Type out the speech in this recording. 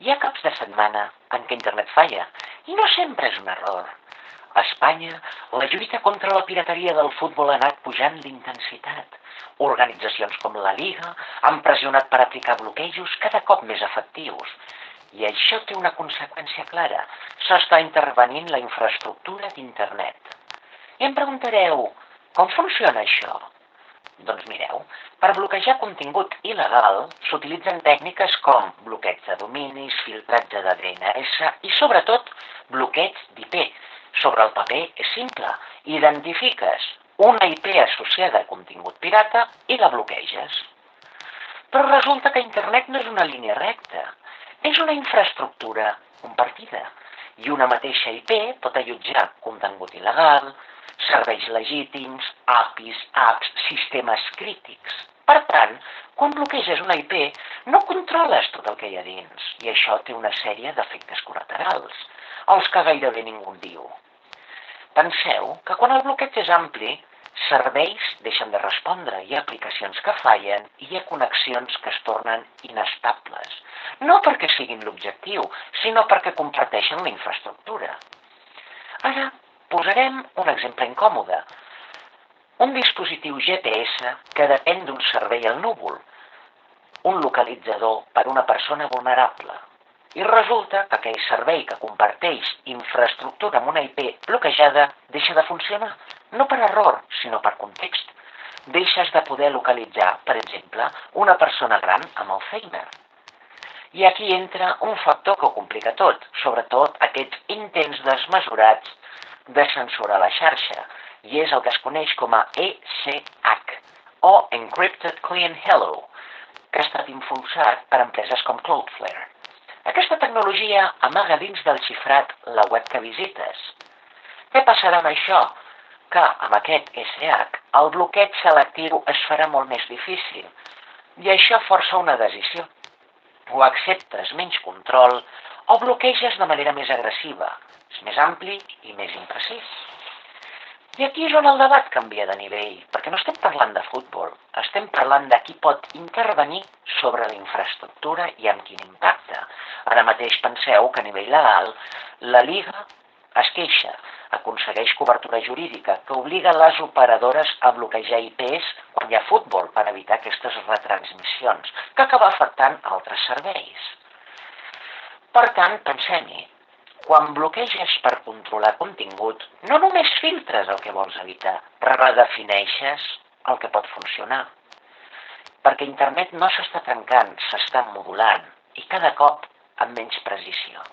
Hi ha caps de setmana en què internet falla, i no sempre és un error. A Espanya, la lluita contra la pirateria del futbol ha anat pujant d'intensitat. Organitzacions com la Liga han pressionat per aplicar bloquejos cada cop més efectius. I això té una conseqüència clara. S'està intervenint la infraestructura d'internet. I em preguntareu, com funciona això? Doncs mireu, per bloquejar contingut il·legal s'utilitzen tècniques com bloqueig de dominis, filtratge de DNS i, sobretot, bloqueig d'IP. Sobre el paper és simple, identifiques una IP associada a contingut pirata i la bloqueges. Però resulta que internet no és una línia recta, és una infraestructura compartida i una mateixa IP pot allotjar contingut il·legal, serveis legítims, APIs, apps, sistemes crítics. Per tant, quan bloqueges una IP, no controles tot el que hi ha dins, i això té una sèrie d'efectes col·laterals, els que gairebé ningú diu. Penseu que quan el bloqueig és ampli, serveis deixen de respondre, hi ha aplicacions que fallen i hi ha connexions que es tornen inestables. No perquè siguin l'objectiu, sinó perquè comparteixen la infraestructura. Ara, posarem un exemple incòmode. Un dispositiu GPS que depèn d'un servei al núvol, un localitzador per a una persona vulnerable. I resulta que aquell servei que comparteix infraestructura amb una IP bloquejada deixa de funcionar, no per error, sinó per context. Deixes de poder localitzar, per exemple, una persona gran amb Alzheimer. I aquí entra un factor que ho complica tot, sobretot aquests intents desmesurats de censurar la xarxa, i és el que es coneix com a ECH, o Encrypted Clean Hello, que ha estat impulsat per empreses com Cloudflare. Aquesta tecnologia amaga dins del xifrat la web que visites. Què passarà amb això? Que amb aquest ECH el bloqueig selectiu es farà molt més difícil, i això força una decisió. O acceptes menys control o bloqueges de manera més agressiva. És més ampli i més imprecís. I aquí és on el debat canvia de nivell, perquè no estem parlant de futbol, estem parlant de qui pot intervenir sobre la infraestructura i amb quin impacte. Ara mateix penseu que a nivell legal la Liga es queixa, aconsegueix cobertura jurídica que obliga les operadores a bloquejar IPs quan hi ha futbol per evitar aquestes retransmissions, que acaba afectant altres serveis. Per tant, pensem-hi. Quan bloqueges per controlar contingut, no només filtres el que vols evitar, redefineixes el que pot funcionar. Perquè internet no s'està tancant, s'està modulant, i cada cop amb menys precisió.